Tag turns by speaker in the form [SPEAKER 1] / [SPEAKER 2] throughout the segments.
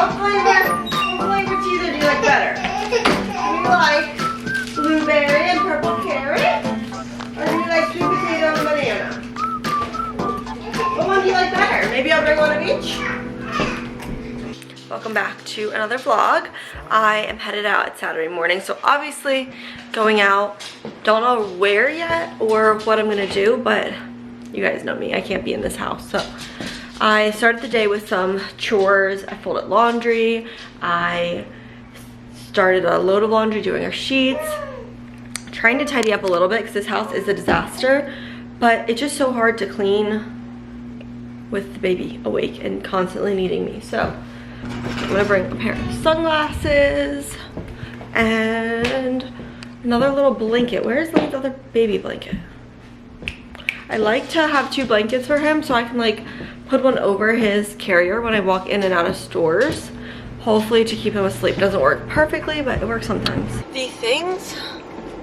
[SPEAKER 1] What flavor cheese do you like better? Do you like blueberry and purple carrot? Or do you like sweet potato and banana? What one do you like better? Maybe I'll bring one of each. Welcome back to another vlog. I am headed out. It's Saturday morning, so obviously going out. Don't know where yet or what I'm gonna do, but you guys know me, I can't be in this house. So I started the day with some chores. I folded laundry. I started a load of laundry doing our sheets. Trying to tidy up a little bit because this house is a disaster, but it's just so hard to clean with the baby awake and constantly needing me. So I'm gonna bring a pair of sunglasses and another little blanket. Where's the other baby blanket? I like to have two blankets for him so I can like put one over his carrier when I walk in and out of stores. Hopefully to keep him asleep. Doesn't work perfectly, but it works sometimes. The things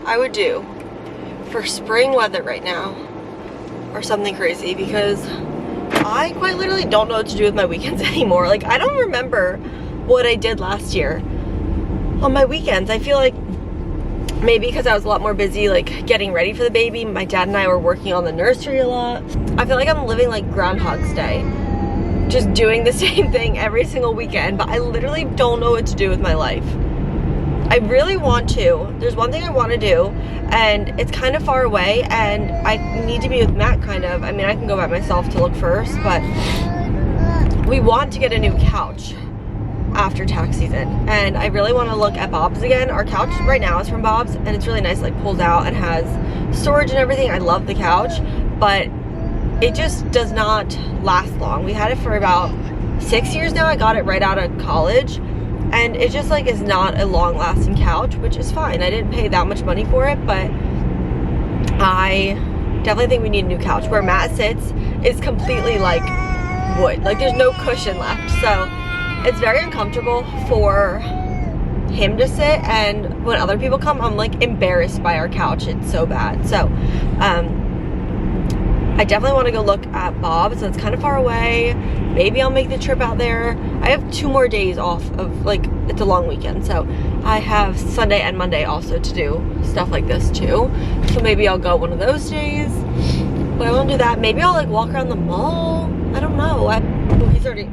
[SPEAKER 1] I would do for spring weather right now are something crazy because I quite literally don't know what to do with my weekends anymore. Like, I don't remember what I did last year on my weekends. I feel like maybe because I was a lot more busy like getting ready for the baby. My dad and I were working on the nursery a lot. I feel like I'm living like Groundhog's Day, just doing the same thing every single weekend, but I literally don't know what to do with my life. I really want to. There's one thing I want to do, and it's kind of far away, and I need to be with Matt kind of. I mean, I can go by myself to look first, but we want to get a new couch after tax season, and I really want to look at Bob's again. Our couch right now is from Bob's, and it's really nice, like pulls out and has storage and everything. I love the couch, but it just does not last long. We had it for about 6 years now. I got it right out of college, and it just like is not a long-lasting couch, which is fine. I didn't pay that much money for it, but I definitely think we need a new couch. Where Matt sits is completely like wood, like there's no cushion left, so it's very uncomfortable for him to sit, and when other people come, I'm like embarrassed by our couch. It's so bad. So I definitely want to go look at Bob's, so it's kind of far away. Maybe I'll make the trip out there. I have 2 more days off of, like, it's a long weekend, so I have Sunday and Monday also to do stuff like this too. So maybe I'll go one of those days, but I won't do that. Maybe I'll like walk around the mall. I don't know. Oh, he's already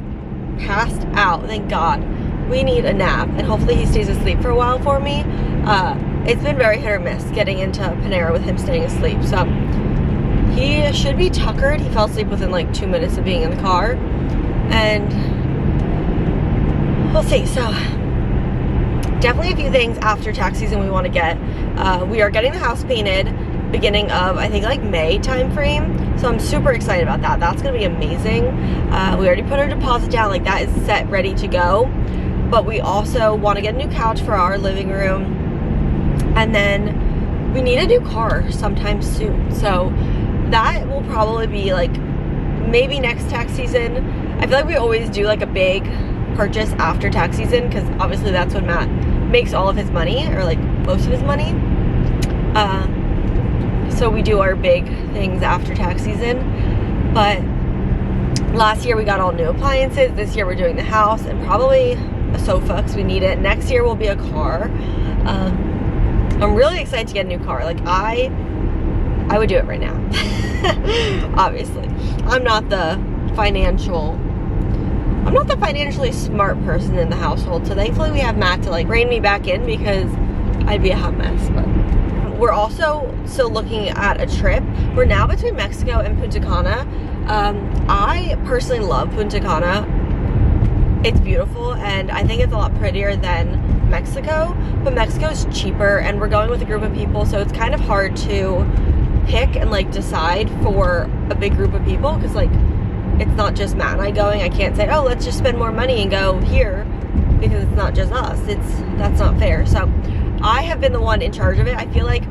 [SPEAKER 1] passed out, thank God. We need a nap, and hopefully he stays asleep for a while for me. It's been very hit or miss getting into Panera with him staying asleep, so he should be tuckered. He fell asleep within like 2 minutes of being in the car, and we'll see. So definitely a few things after tax season we want to get. We are getting the house painted beginning of, I think, like May time frame, so I'm super excited about that. That's gonna be amazing. We already put our deposit down, like that is set, ready to go, but we also want to get a new couch for our living room, and then we need a new car sometime soon, so that will probably be like maybe next tax season. I feel like we always do like a big purchase after tax season because obviously that's when Matt makes all of his money, or like most of his money. So we do our big things after tax season. But last year we got all new appliances. This year we're doing the house and probably a sofa because we need it. Next year will be a car. I'm really excited to get a new car. Like I would do it right now. Obviously, I'm not the financially smart person in the household, so thankfully we have Matt to like rein me back in because I'd be a hot mess. But we're also still looking at a trip. We're now between Mexico and Punta Cana. I personally love Punta Cana. It's beautiful, and I think it's a lot prettier than Mexico, but Mexico's cheaper, and we're going with a group of people, so it's kind of hard to pick and like decide for a big group of people because like it's not just Matt and I going. I can't say, oh, let's just spend more money and go here because it's not just us. That's not fair. So I have been the one in charge of it. I feel like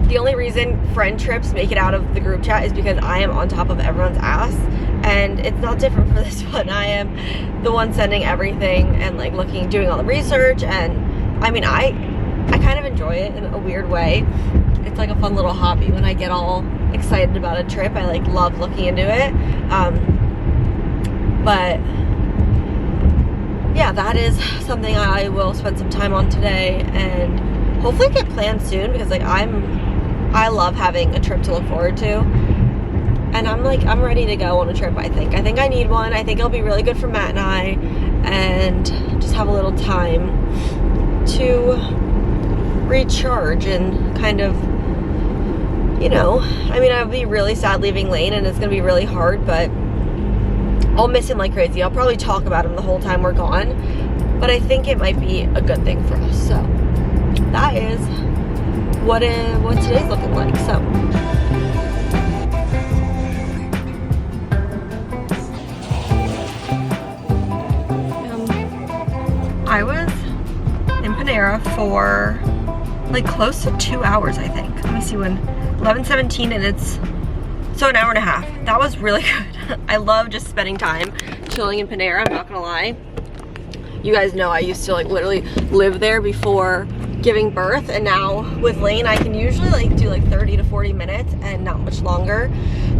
[SPEAKER 1] the only reason friend trips make it out of the group chat is because I am on top of everyone's ass, and it's not different for this one. I am the one sending everything and like doing all the research, and I mean I kind of enjoy it in a weird way. It's like a fun little hobby when I get all excited about a trip. I like love looking into it. But that is something I will spend some time on today, and hopefully get planned soon, because like I love having a trip to look forward to, and I'm ready to go on a trip. I think I need one. I think it'll be really good for Matt and I, and just have a little time to recharge and kind of, you know, I mean, I'll be really sad leaving Lane, and it's gonna be really hard, but I'll miss him like crazy. I'll probably talk about him the whole time we're gone, but I think it might be a good thing for us. So that is what today's looking like. So I was in Panera for like close to 2 hours, I think. Let me see, when 11:17, and it's so an hour and a half. That was really good. I love just spending time chilling in Panera, I'm not gonna lie. You guys know I used to like literally live there before giving birth, and now with Lane I can usually like do like 30 to 40 minutes and not much longer.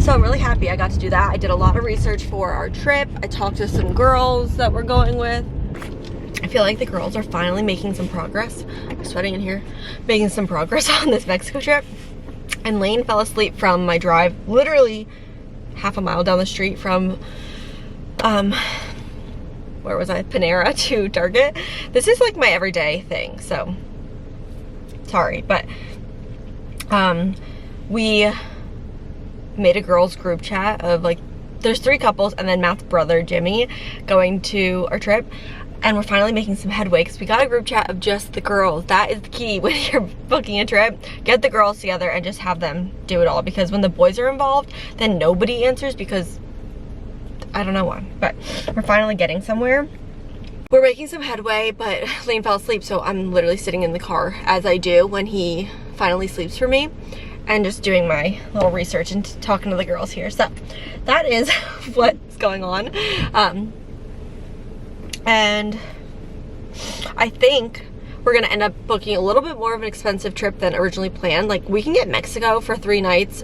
[SPEAKER 1] So I'm really happy I got to do that. I did a lot of research for our trip. I talked to some girls that we're going with. I feel like the girls are finally making some progress. I'm sweating in here. Making some progress on this Mexico trip. And Lane fell asleep from my drive, literally half a mile down the street from, where was I? Panera to Target. This is like my everyday thing, so sorry, but we made a girls group chat of like, there's 3 couples and then Matt's brother Jimmy going to our trip, and we're finally making some headway because we got a group chat of just the girls. That is the key when you're booking a trip. Get the girls together and just have them do it all, because when the boys are involved, then nobody answers, because I don't know why, but we're finally getting somewhere. We're making some headway, but Lane fell asleep, so I'm literally sitting in the car, as I do when he finally sleeps for me, and just doing my little research and talking to the girls here. So that is what's going on. And I think we're gonna end up booking a little bit more of an expensive trip than originally planned. Like, we can get Mexico for 3 nights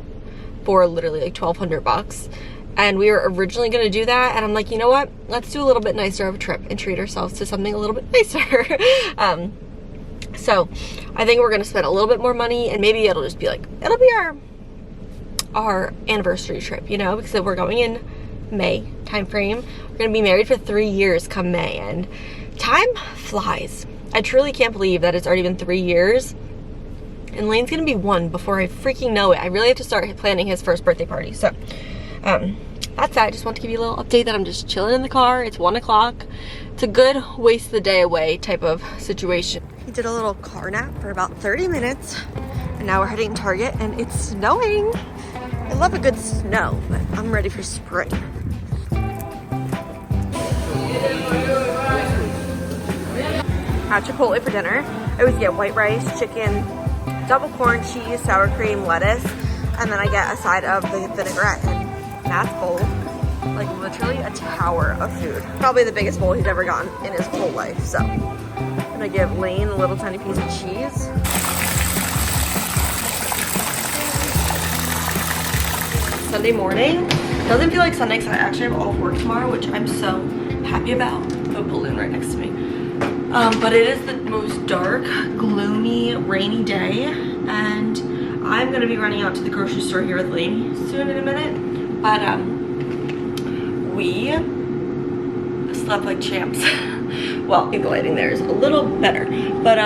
[SPEAKER 1] for literally like 1,200 bucks. And we were originally gonna do that, and I'm like, you know what? Let's do a little bit nicer of a trip and treat ourselves to something a little bit nicer. So I think we're gonna spend a little bit more money, and maybe it'll just be like, it'll be our anniversary trip, you know, because we're going in May time frame. We're gonna be married for 3 years come May, and time flies. I truly can't believe that it's already been 3 years, and Lane's gonna be 1 before I freaking know it. I really have to start planning his first birthday party. So that's that. I just want to give you a little update that I'm just chilling in the car. It's 1 o'clock. It's a good waste the day away type of situation. We did a little car nap for about 30 minutes, and now we're heading to Target, and it's snowing. I love a good snow, but I'm ready for spring. At Chipotle for dinner, I always get white rice, chicken, double corn, cheese, sour cream, lettuce, and then I get a side of the vinaigrette. And Matt's bowl, like literally a tower of food. Probably the biggest bowl he's ever gotten in his whole life. So I'm gonna give Lane a little tiny piece of cheese. Sunday morning. Doesn't feel like Sunday because I actually have off work tomorrow, which I'm so happy about. A balloon right next to me. But it is the most dark, gloomy, rainy day, and I'm gonna be running out to the grocery store here with Lainey soon in a minute. But we slept like champs. Well, I think the lighting there is a little better, but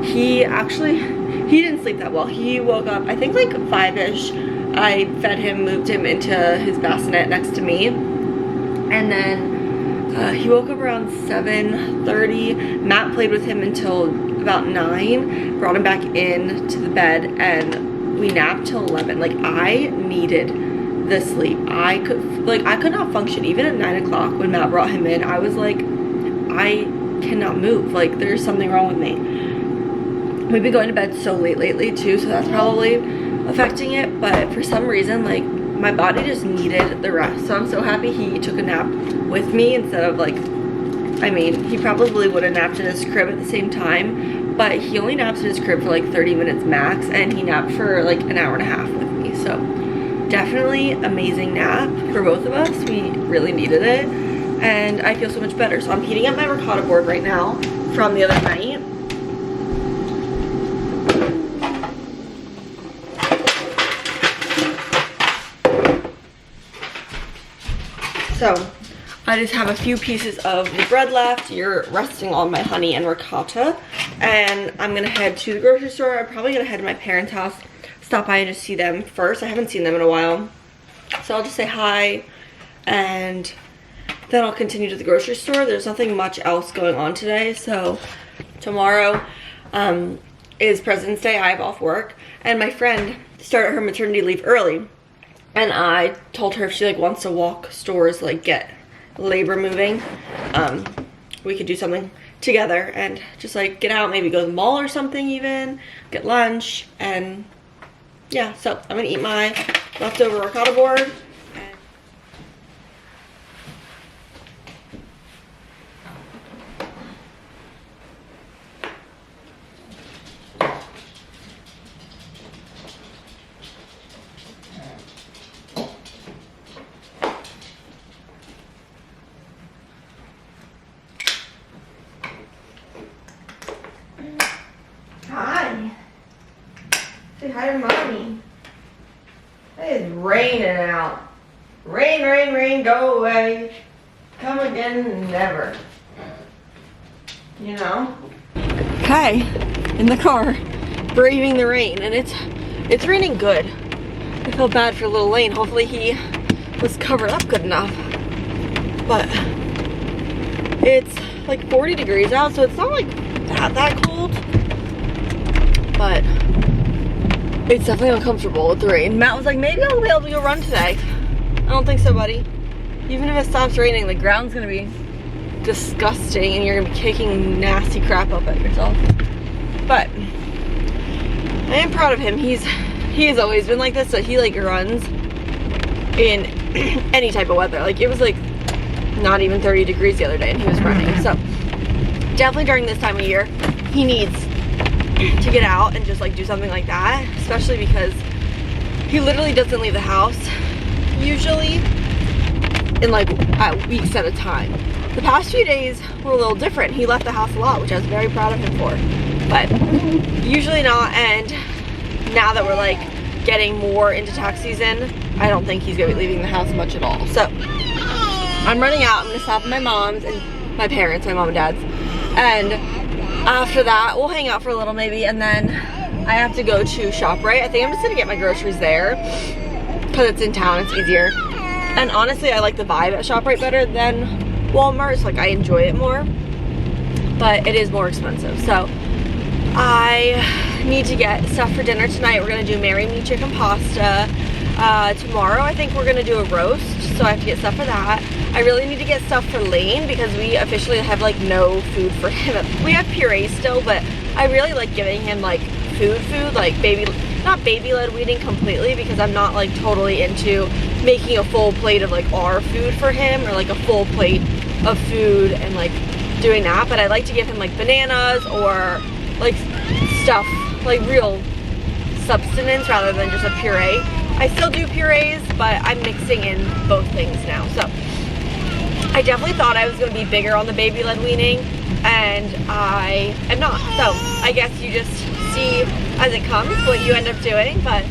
[SPEAKER 1] he didn't sleep that well. He woke up, I think like 5-ish. I fed him, moved him into his bassinet next to me, and then he woke up around 7:30. Matt played with him until about 9, brought him back in to the bed, and we napped till 11. Like, I needed the sleep. I could not function. Even at 9 o'clock when Matt brought him in, I was like, I cannot move. Like, there's something wrong with me. We've been going to bed so late lately too, so that's probably affecting it, but for some reason, like, my body just needed the rest. So I'm so happy he took a nap with me instead of like, I mean, he probably would have napped in his crib at the same time, but he only naps in his crib for like 30 minutes max, and he napped for like an hour and a half with me. So definitely amazing nap for both of us. We really needed it. and I feel so much better. So I'm heating up my ricotta board right now from the other night. So I just have a few pieces of the bread left. You're resting on my honey and ricotta. And I'm gonna head to the grocery store. I'm probably gonna head to my parents' house, stop by and just see them first. I haven't seen them in a while. So I'll just say hi, and then I'll continue to the grocery store. There's nothing much else going on today. So tomorrow is President's Day. I have off work, and my friend started her maternity leave early. And I told her if she like wants to walk stores, like get labor moving, we could do something together and just like get out, maybe go to the mall or something, even get lunch. And yeah, so I'm gonna eat my leftover ricotta board. Hi. Say hi to mommy. It is raining out. Rain, rain, rain, go away. Come again, never. You know? Okay, in the car, braving the rain, and it's raining good. I feel bad for little Lane. Hopefully he was covered up good enough. But it's like 40 degrees out, so it's not like that cold. But it's definitely uncomfortable with the rain. Matt was like, maybe I'll be able to go run today. I don't think so, buddy. Even if it stops raining, the ground's gonna be disgusting and you're gonna be kicking nasty crap up at yourself. But I am proud of him. He has always been like this, so he like runs in any type of weather. Like it was like not even 30 degrees the other day and he was running. So definitely during this time of year, he needs to get out and just like do something like that, especially because he literally doesn't leave the house usually in like at weeks at a time. The past few days were a little different. He left the house a lot, which I was very proud of him for, but usually not. And now that we're like getting more into tax season, I don't think he's gonna be leaving the house much at all. So I'm running out. I'm gonna stop at my mom's and my parents, my mom and dad's, and after that we'll hang out for a little maybe, and then I have to go to ShopRite. I think I'm just gonna get my groceries there because it's in town, it's easier. And honestly, I like the vibe at ShopRite better than Walmart. So like I enjoy it more, but it is more expensive. So I need to get stuff for dinner tonight. We're gonna do Marry Me chicken pasta. Tomorrow I think we're gonna do a roast, so I have to get stuff for that. I really need to get stuff for Lane because we officially have like no food for him. We have puree still, but I really like giving him like food, like not baby-led weaning completely, because I'm not like totally into making a full plate of like our food for him, or like a full plate of food and like doing that. But I like to give him like bananas or like stuff, like real substance rather than just a puree. I still do purees, but I'm mixing in both things now. So I definitely thought I was going to be bigger on the baby-led weaning, and I am not. So I guess you just see as it comes what you end up doing. But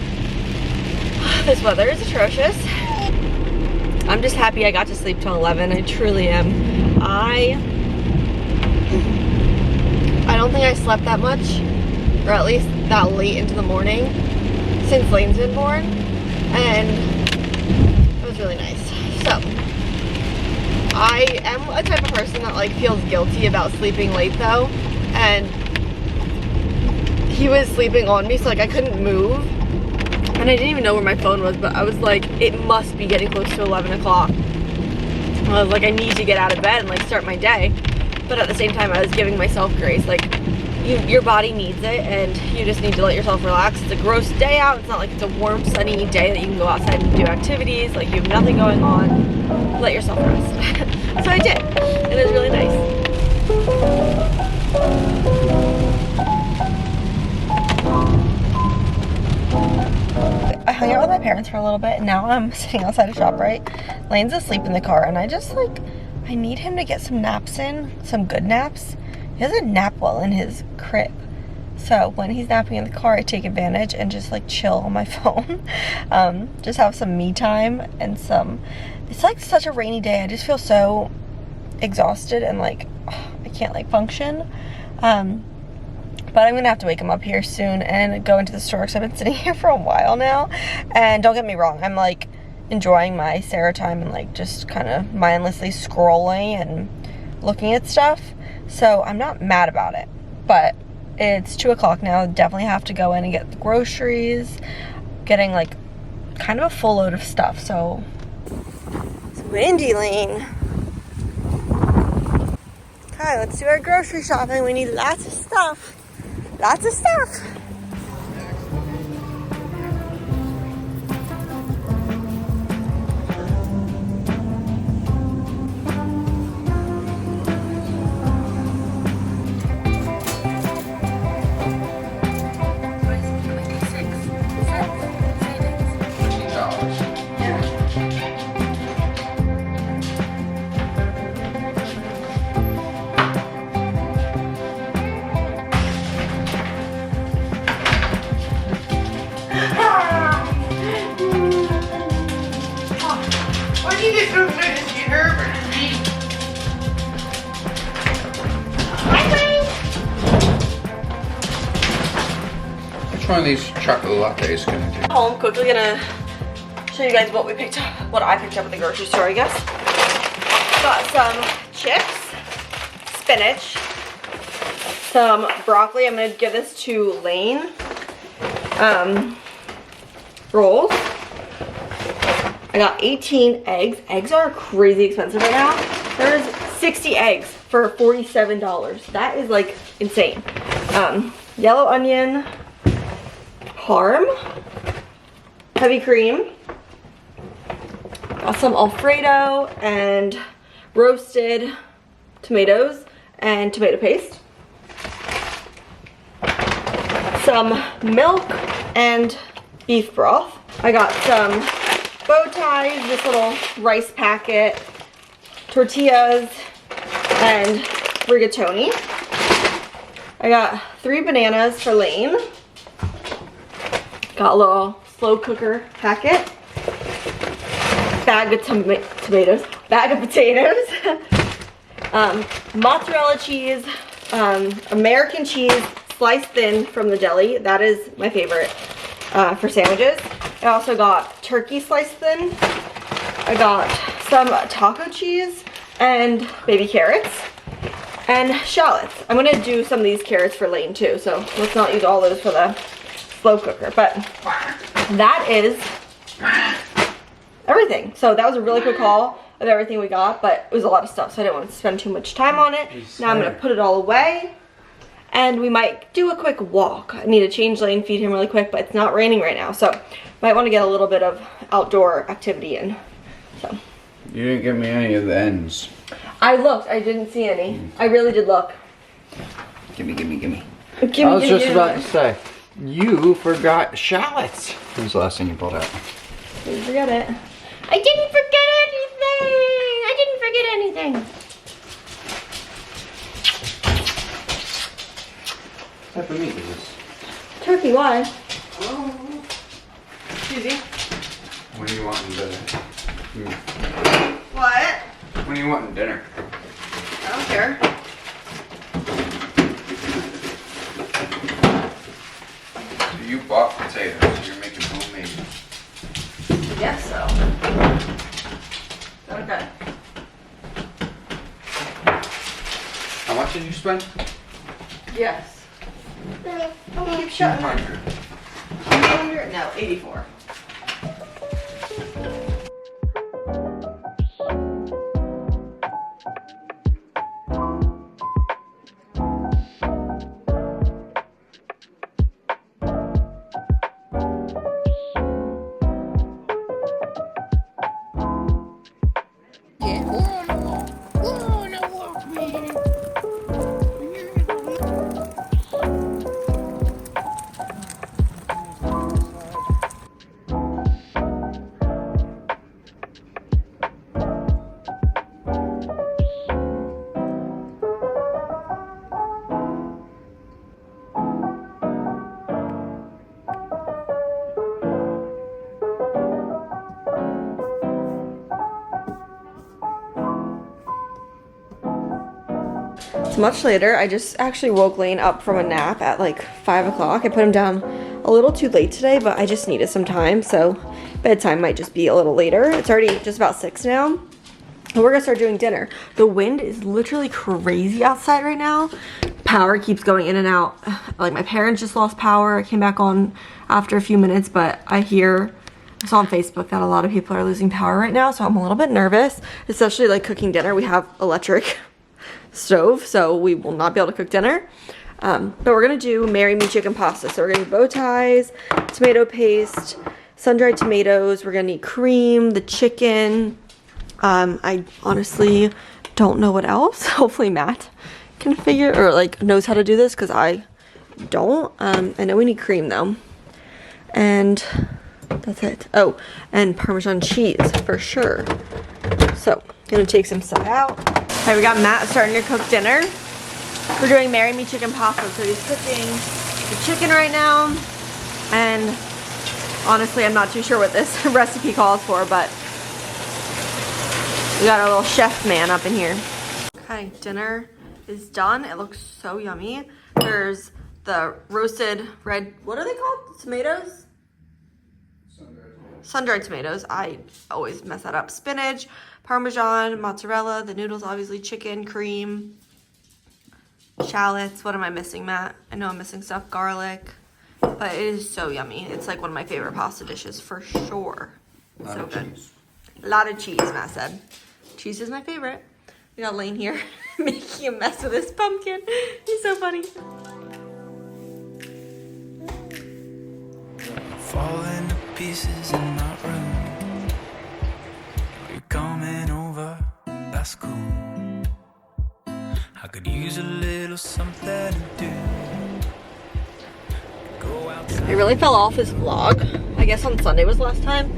[SPEAKER 1] this weather is atrocious. I'm just happy I got to sleep till 11. I truly am. I don't think I slept that much, or at least that late into the morning, since Lane's been born, and it was really nice. So I am a type of person that like feels guilty about sleeping late though, and he was sleeping on me, so like I couldn't move, and I didn't even know where my phone was, but I was like, it must be getting close to 11 o'clock. I was like, I need to get out of bed and like start my day. But at the same time, I was giving myself grace. Like, your body needs it, and you just need to let yourself relax. It's a gross day out. It's not like it's a warm, sunny day that you can go outside and do activities. Like, you have nothing going on. Let yourself rest. So I did. And it was really nice. I hung out with my parents for a little bit, and now I'm sitting outside of ShopRite. Lane's asleep in the car, and I I need him to get some naps in, some good naps. He doesn't nap well in his crib. So when he's napping in the car, I take advantage and just like chill on my phone. Just have some me time and it's like such a rainy day. I just feel so exhausted and like, I can't like function. But I'm gonna have to wake him up here soon and go into the store because I've been sitting here for a while now. And don't get me wrong, I'm like enjoying my Sarah time and like just kind of mindlessly scrolling and looking at stuff. So I'm not mad about it, but it's 2 o'clock now. Definitely have to go in and get the groceries, getting like kind of a full load of stuff. So it's windy, Lane. Okay, let's do our grocery shopping. We need lots of stuff. Lots of stuff.
[SPEAKER 2] Which one of these chocolate lattes gonna do?
[SPEAKER 1] Home, quickly gonna show you guys what we picked up, what I picked up at the grocery store, I guess. Got some chips, spinach, some broccoli. I'm gonna give this to Lane. Rolls. I got 18 eggs. Eggs are crazy expensive right now. There's 60 eggs for $47. That is like insane. Yellow onion, parm, heavy cream. Got some Alfredo and roasted tomatoes and tomato paste. Some milk and beef broth. I got some bow ties, this little rice packet, tortillas, and rigatoni. I got 3 bananas for Lane. Got a little slow cooker packet. Bag of tomatoes. Bag of potatoes. Mozzarella cheese. American cheese sliced thin from the deli. That is my favorite for sandwiches. I also got turkey sliced thin. I got some taco cheese and baby carrots and shallots. I'm gonna do some of these carrots for Lane too, so let's not use all those for the slow cooker. But that is everything. So that was a really quick haul of everything we got, but it was a lot of stuff, so I didn't want to spend too much time on it. Now I'm gonna put it all away. And we might do a quick walk. I need to change Lane, feed him really quick, but it's not raining right now, so might want to get a little bit of outdoor activity in. So
[SPEAKER 2] You didn't give me any of the ends.
[SPEAKER 1] I looked, I didn't see any. I really did look.
[SPEAKER 2] Gimme.
[SPEAKER 1] I
[SPEAKER 2] I was just about to say, you forgot shallots. When's the last thing you pulled out?
[SPEAKER 1] Didn't forget it. I didn't forget anything!
[SPEAKER 2] What type of meat is this?
[SPEAKER 1] Turkey, why?
[SPEAKER 2] Oh.
[SPEAKER 1] Easy.
[SPEAKER 2] When are you wanting dinner?
[SPEAKER 1] What?
[SPEAKER 2] When are you wanting dinner?
[SPEAKER 1] I don't care.
[SPEAKER 2] So you bought potatoes, so you're making homemade.
[SPEAKER 1] I guess so. Okay.
[SPEAKER 2] How much did you spend?
[SPEAKER 1] Yes. Keep shutting up.
[SPEAKER 2] 200.
[SPEAKER 1] 200? No, 84. much later. I just actually woke Lane up from a nap at like 5 o'clock. I put him down a little too late today, but I just needed some time, so bedtime might just be a little later. It's already just about 6 now. And we're gonna start doing dinner. The wind is literally crazy outside right now. Power keeps going in and out. Like my parents just lost power. I came back on after a few minutes, but I saw on Facebook that a lot of people are losing power right now, so I'm a little bit nervous, especially like cooking dinner. We have electric stove, so we will not be able to cook dinner. But we're gonna do marry me chicken pasta. So we're gonna need bow ties, tomato paste, sun-dried tomatoes. We're gonna need cream, the chicken. I honestly don't know what else. Hopefully Matt can figure or like knows how to do this because I don't. I know we need cream though, and that's it. Oh, and Parmesan cheese for sure. So gonna take some stuff out. Okay, we got Matt starting to cook dinner. We're doing marry me chicken pasta, so he's cooking the chicken right now, and honestly I'm not too sure what this recipe calls for, but we got our little chef man up in here. Okay, dinner is done. It looks so yummy. There's the roasted red, what are they called? Tomatoes? Sun-dried tomatoes. I always mess that up. Spinach, Parmesan, mozzarella, the noodles, obviously chicken, cream, shallots. What am I missing, Matt? I know I'm missing stuff. Garlic. But it is so yummy. It's like one of my favorite pasta dishes for sure. So good. A lot of cheese, Matt said. Cheese is my favorite. We got Lane here making a mess with this pumpkin. He's so funny.
[SPEAKER 3] Falling to pieces in my room. You're coming over, that's cool. I could use a little something to do. Go outside.
[SPEAKER 1] I really fell off this vlog. I guess on Sunday was the last time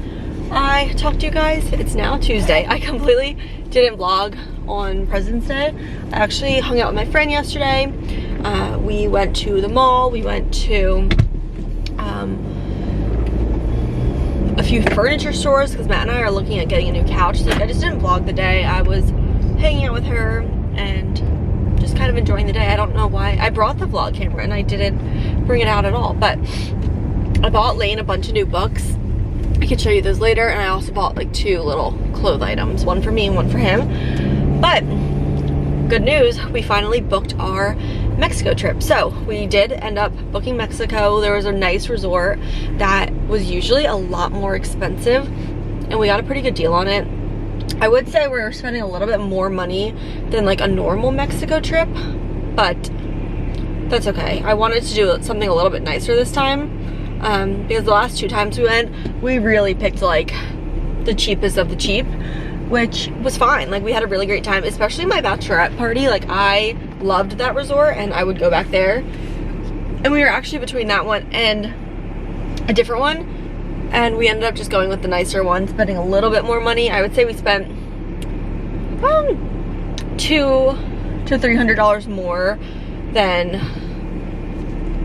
[SPEAKER 1] I talked to you guys. It's now Tuesday. I completely didn't vlog on President's Day. I actually hung out with my friend yesterday. We went to the mall. We went to a few furniture stores because Matt and I are looking at getting a new couch. So I just didn't vlog the day. I was hanging out with her and just kind of enjoying the day. I don't know why. I brought the vlog camera and I didn't bring it out at all. But I bought Lane a bunch of new books. I can show you those later. And I also bought like 2 little clothes items. One for me and one for him. But good news, we finally booked our Mexico trip. So we did end up booking Mexico. There was a nice resort that was usually a lot more expensive, and we got a pretty good deal on it. I would say we're spending a little bit more money than like a normal Mexico trip, but that's okay. I wanted to do something a little bit nicer this time, because the last 2 times we went, we really picked like the cheapest of the cheap, which was fine. Like we had a really great time, especially my bachelorette party. Like I loved that resort and I would go back there. And we were actually between that one and a different one, and we ended up just going with the nicer one, spending a little bit more money. I would say we spent $200 to $300 more than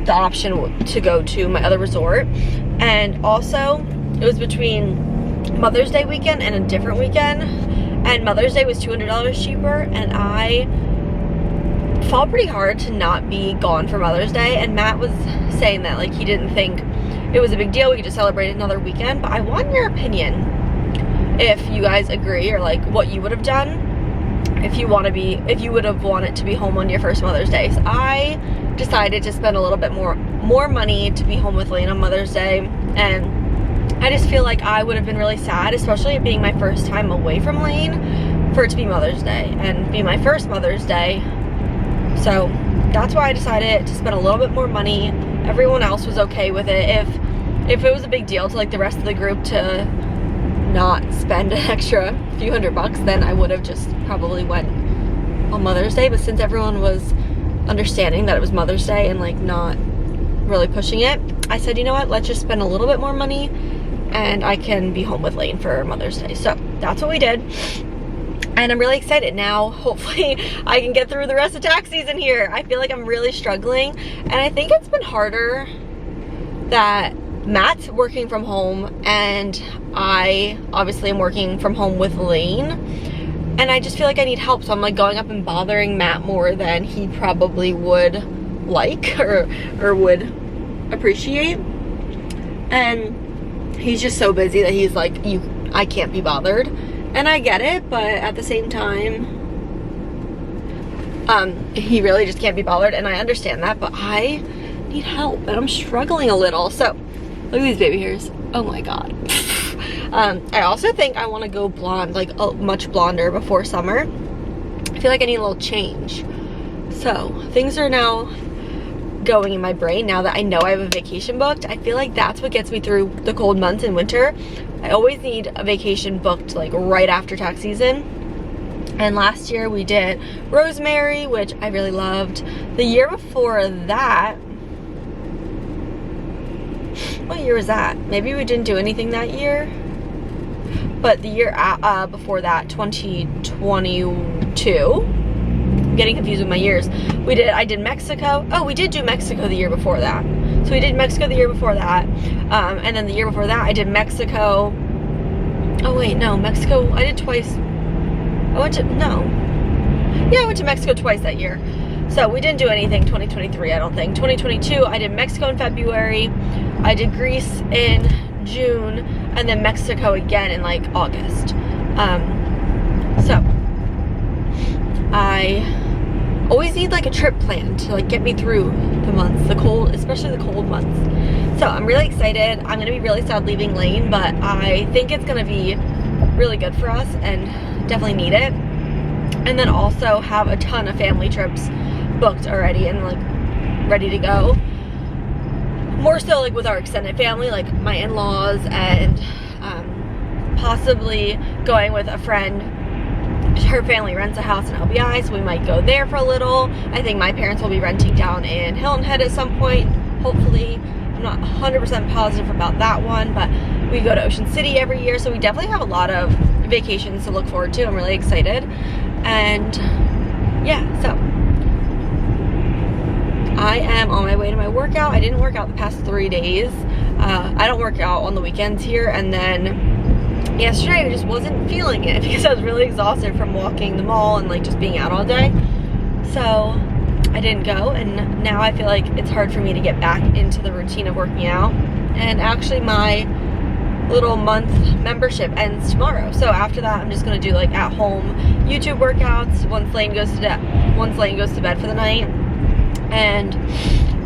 [SPEAKER 1] the option to go to my other resort. And also it was between Mother's Day weekend and a different weekend, and Mother's Day was $200 cheaper, and I fought pretty hard to not be gone for Mother's Day. And Matt was saying that like he didn't think it was a big deal, we could just celebrate another weekend. But I want your opinion, if you guys agree, or like what you would have done if you would have wanted to be home on your first Mother's Day. So I decided to spend a little bit more money to be home with Lane on Mother's Day, and I just feel like I would have been really sad, especially it being my first time away from Lane, for it to be Mother's Day and be my first Mother's Day. So that's why I decided to spend a little bit more money. Everyone else was okay with it. If it was a big deal to like the rest of the group to not spend an extra few $100, then I would have just probably went on Mother's Day. But since everyone was understanding that it was Mother's Day and like not really pushing it, I said, you know what, let's just spend a little bit more money and I can be home with Lane for Mother's Day. So that's what we did. And I'm really excited now. Hopefully I can get through the rest of tax season here. I feel like I'm really struggling. And I think it's been harder that Matt's working from home and I obviously am working from home with Lane. and I just feel like I need help, so I'm like going up and bothering Matt more than he probably would like or would appreciate. And he's just so busy that he's like, I can't be bothered. And I get it, but at the same time, he really just can't be bothered, and I understand that, but I need help and I'm struggling a little. So look at these baby hairs. Oh my god. I also think I want to go blonde, like much blonder before summer. I feel like I need a little change. So things are now going in my brain now that I know I have a vacation booked. I feel like that's what gets me through the cold months in winter. I always need a vacation booked like right after tax season. And last year we did Rosemary, which I really loved. The year before that, what year was that? Maybe we didn't do anything that year. But the year before that, 2022, I'm getting confused with my years. I did Mexico. Oh, we did do Mexico the year before that. So we did Mexico the year before that. And then the year before that, I did Mexico. Oh wait, no, Mexico, I did twice. I went to Mexico twice that year. So we didn't do anything 2023, I don't think. 2022, I did Mexico in February. I did Greece in June, and then Mexico again in like August. So I always need like a trip planned to like get me through the months, especially the cold months. So I'm really excited. I'm gonna be really sad leaving Lane, but I think it's gonna be really good for us and definitely need it. And then also have a ton of family trips booked already and like ready to go. More so like with our extended family, like my in-laws, and possibly going with a friend. Her family rents a house in LBI, so we might go there for a little. I think my parents will be renting down in Hilton Head at some point, hopefully. I'm not 100% positive about that one, but we go to Ocean City every year, so we definitely have a lot of vacations to look forward to. I'm really excited. And yeah, so I am on my way to my workout. I didn't work out the past 3 days. I don't work out on the weekends here, and then yesterday I just wasn't feeling it because I was really exhausted from walking the mall and like just being out all day. So I didn't go, and now I feel like it's hard for me to get back into the routine of working out. And actually my little month membership ends tomorrow, so after that I'm just gonna do like at home YouTube workouts once Lane goes to bed for the night. And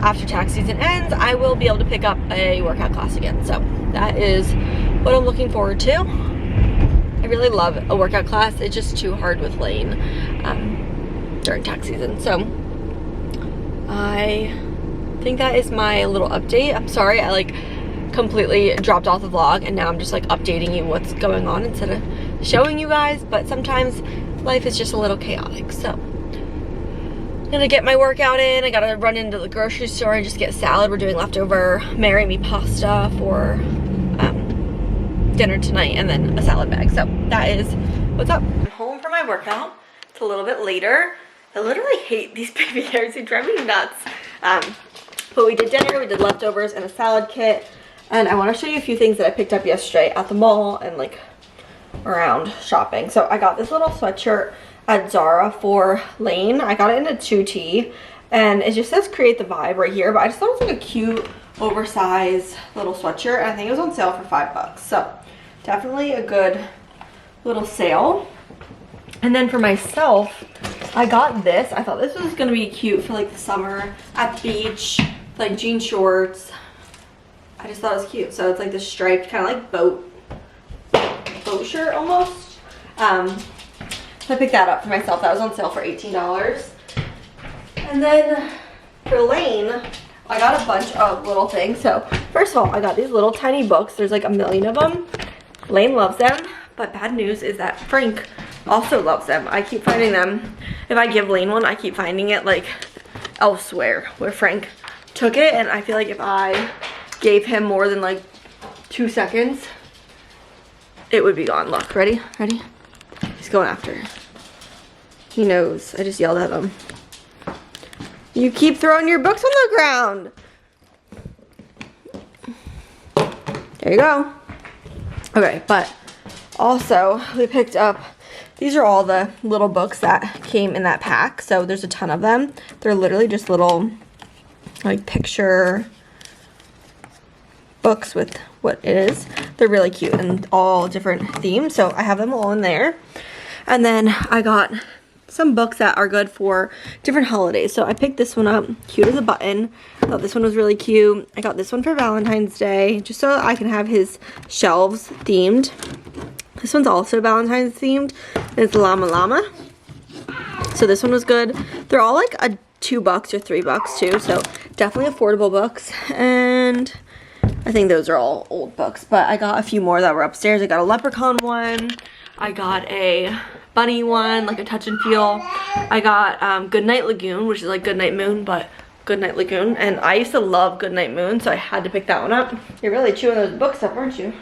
[SPEAKER 1] after tax season ends, I will be able to pick up a workout class again. So that is what I'm looking forward to. I really love a workout class. It's just too hard with Lane during tax season. So I think that is my little update. I'm sorry I like completely dropped off the vlog, and now I'm just like updating you what's going on instead of showing you guys, but sometimes life is just a little chaotic. So I'm gonna get my workout in. I gotta run into the grocery store and just get salad. We're doing leftover Marry Me pasta for dinner tonight, and then a salad bag. So that is what's up. I'm home for my workout. It's a little bit later. I literally hate these baby hairs. They drive me nuts. But we did dinner, we did leftovers and a salad kit. And I want to show you a few things that I picked up yesterday at the mall and like around shopping. So I got this little sweatshirt at Zara for Lane. I got it in a 2T, and it just says create the vibe right here, but I just thought it was like a cute oversized little sweatshirt, and I think it was on sale for $5. So definitely a good little sale. And then for myself, I got this. I thought this was gonna be cute for like the summer at the beach, like jean shorts. I just thought it was cute. So it's like this striped kind of like boat shirt almost. So I picked that up for myself. That was on sale for $18. And then for Lane, I got a bunch of little things. So first of all, I got these little tiny books. There's like a million of them. Lane loves them, but bad news is that Frank also loves them. I keep finding them. If I give Lane one, I keep finding it like elsewhere where Frank took it, and I feel like if I gave him more than like 2 seconds, it would be gone. Look, ready? Ready? He's going after it. He knows. I just yelled at him. You keep throwing your books on the ground. There you go. Okay, but also we picked up these are all the little books that came in that pack. So there's a ton of them. They're literally just little like picture books with what it is. They're really cute and all different themes. So I have them all in there. And then I got some books that are good for different holidays. So I picked this one up, cute as a button. I thought this one was really cute. I got this one for Valentine's Day, just so I can have his shelves themed. This one's also Valentine's themed. It's Llama Llama. So this one was good. They're all like $2 or $3 too, so definitely affordable books. And I think those are all old books, but I got a few more that were upstairs. I got a leprechaun one. I got a bunny one, like a touch and feel. I got Goodnight Lagoon, which is like Goodnight Moon, but Goodnight Lagoon. And I used to love Goodnight Moon, so I had to pick that one up. You're really chewing those books up, aren't you?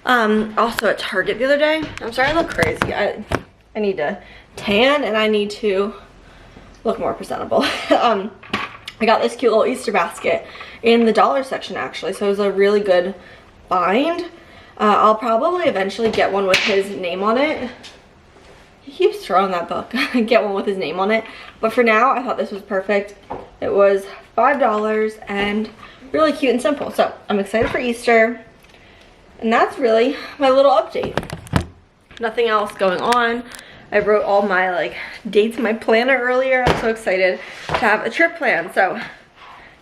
[SPEAKER 1] Also at Target the other day. I'm sorry I look crazy. I need to tan and I need to look more presentable. I got this cute little Easter basket in the dollar section actually, so it was a really good find. I'll probably eventually get one with his name on it. He keeps throwing that book. Get one with his name on it. But for now, I thought this was perfect. It was $5 and really cute and simple. So I'm excited for Easter. And that's really my little update. Nothing else going on. I wrote all my like dates in my planner earlier. I'm so excited to have a trip planned. So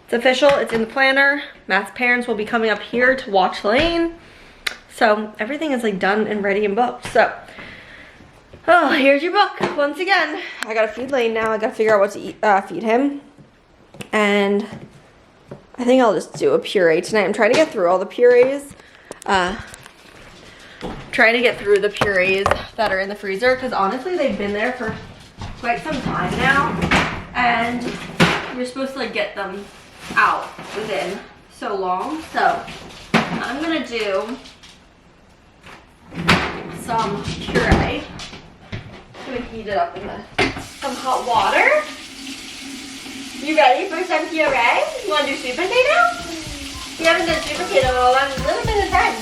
[SPEAKER 1] it's official, it's in the planner. Matt's parents will be coming up here to watch Lane. So everything is like done and ready and booked. So, oh, here's your book once again. I gotta feed Lane now. I gotta figure out what to feed him. And I think I'll just do a puree tonight. I'm trying to get through all the purees. Trying to get through the purees that are in the freezer, because honestly they've been there for quite some time now, and you're supposed to like get them out within so long. So I'm gonna do some puree. I'm gonna heat it up in some hot water. You ready for some puree? You wanna do sweet potato? We haven't done sweet potato in a little bit of time.